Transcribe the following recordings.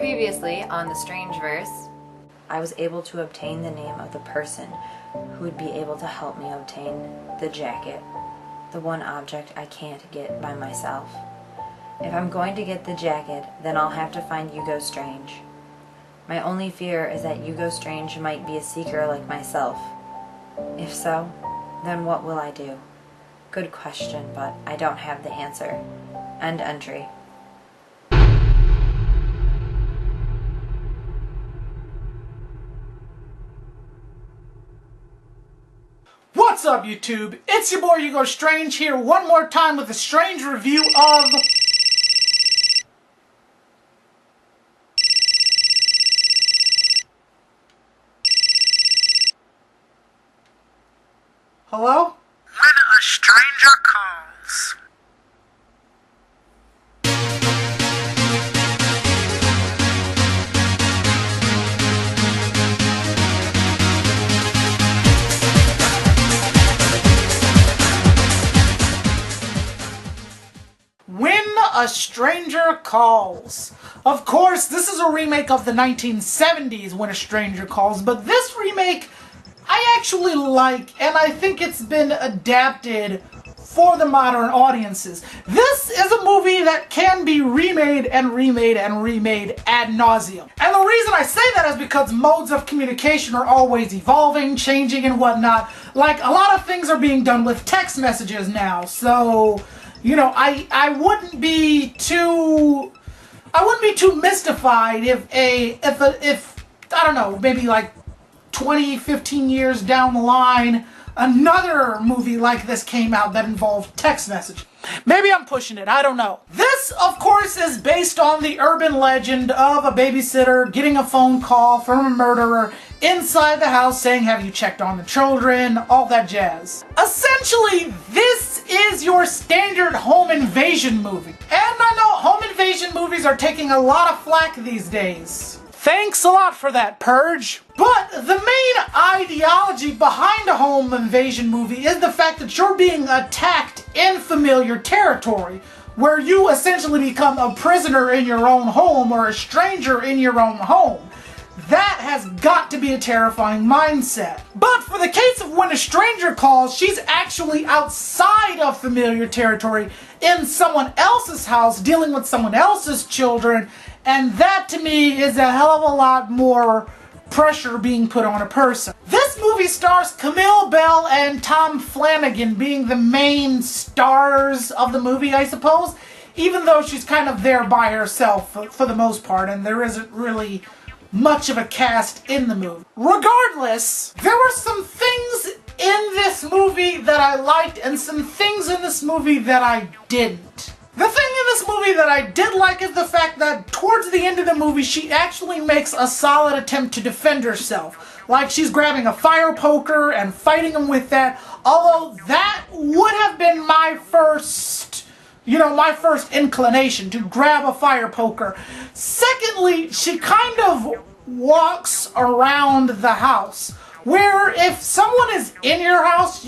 Previously on the Strangeverse, I was able to obtain the name of the person who would be able to help me obtain the jacket, the one object I can't get by myself. If I'm going to get the jacket, then I'll have to find Hugo Strange. My only fear is that Hugo Strange might be a seeker like myself. If so, then what will I do? Good question, but I don't have the answer. End entry. What's up, YouTube? It's your boy Hugo Strange here one more time with a strange review of... Hello? When a stranger calls. When a Stranger Calls. Of course, this is a remake of the 1970s When a Stranger Calls, but this remake I actually like, and I think it's been adapted for the modern audiences. This is a movie that can be remade and remade and remade ad nauseum. And the reason I say that is because modes of communication are always evolving, changing, and whatnot. Like, a lot of things are being done with text messages now, so... you know, I wouldn't be too mystified if I don't know, maybe like 20, 15 years down the line, another movie like this came out that involved text message. Maybe I'm pushing it, I don't know. This, of course, is based on the urban legend of a babysitter getting a phone call from a murderer inside the house saying, "Have you checked on the children?" All that jazz. Essentially, this is your standard home invasion movie. And I know home invasion movies are taking a lot of flack these days. Thanks a lot for that, Purge. But the main ideology behind a home invasion movie is the fact that you're being attacked in familiar territory, where you essentially become a prisoner in your own home or a stranger in your own home. That has got to be a terrifying mindset. But for the case of When a Stranger Calls, she's actually outside of familiar territory in someone else's house, dealing with someone else's children, and that to me is a hell of a lot more pressure being put on a person. This movie stars Camille Bell and Tom Flanagan being the main stars of the movie, I suppose, even though she's kind of there by herself for the most part, and there isn't really much of a cast in the movie. Regardless, there were some things in this movie that I liked and some things in this movie that I didn't. The thing in this movie that I did like is the fact that towards the end of the movie she actually makes a solid attempt to defend herself. Like she's grabbing a fire poker and fighting him with that, although that would have been my first inclination to grab a fire poker. Secondly, she kind of walks around the house, where if someone is in your house,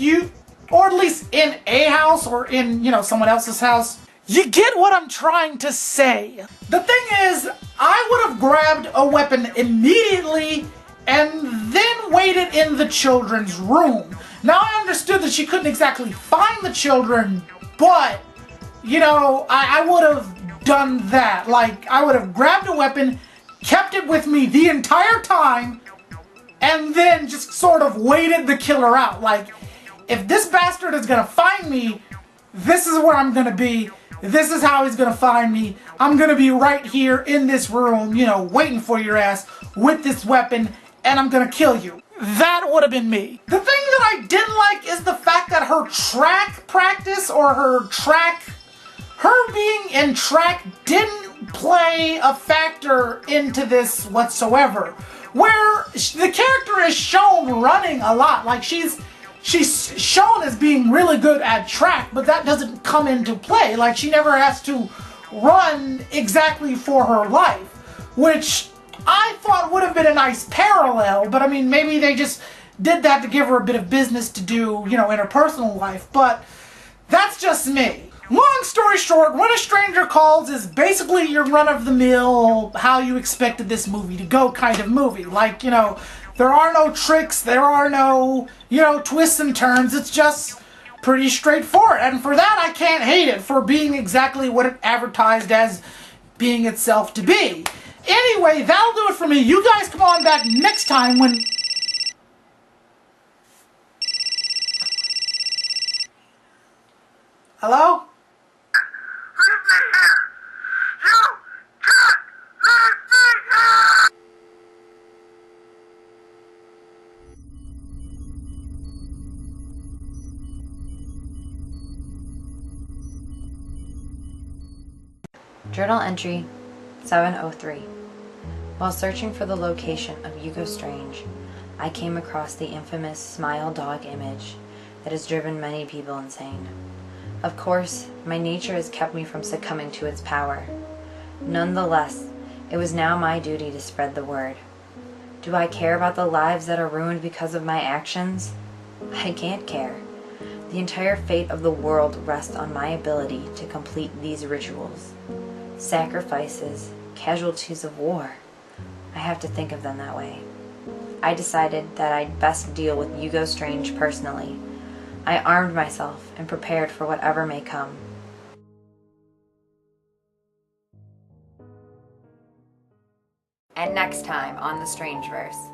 or at least in a house or in, someone else's house, you get what I'm trying to say. The thing is, I would have grabbed a weapon immediately and then waited in the children's room. Now, I understood that she couldn't exactly find the children, but I would have done that. Like, I would have grabbed a weapon, kept it with me the entire time, and then just sort of waited the killer out. Like, if this bastard is gonna find me, this is where I'm gonna be. This is how he's gonna find me. I'm gonna be right here in this room, waiting for your ass with this weapon, and I'm gonna kill you. That would have been me. The thing that I didn't like is the fact that her track practice, or her being in track didn't play a factor into this whatsoever. Where the character is shown running a lot, like she's shown as being really good at track, but that doesn't come into play. Like, she never has to run exactly for her life, which I thought would have been a nice parallel, but I mean, maybe they just did that to give her a bit of business to do, in her personal life, but that's just me. Long story short, When a Stranger Calls is basically your run-of-the-mill, how you expected this movie to go kind of movie. Like, there are no tricks, there are no, twists and turns. It's just pretty straightforward. And for that, I can't hate it for being exactly what it advertised as being itself to be. Anyway, that'll do it for me. You guys come on back next time when... Hello? Journal entry 703. While searching for the location of Hugo Strange, I came across the infamous Smile dog image that has driven many people insane. Of course, my nature has kept me from succumbing to its power. Nonetheless, it was now my duty to spread the word. Do I care about the lives that are ruined because of my actions? I can't care. The entire fate of the world rests on my ability to complete these rituals. Sacrifices, casualties of war. I have to think of them that way. I decided that I'd best deal with Hugo Strange personally. I armed myself and prepared for whatever may come. And next time on The Strangeverse.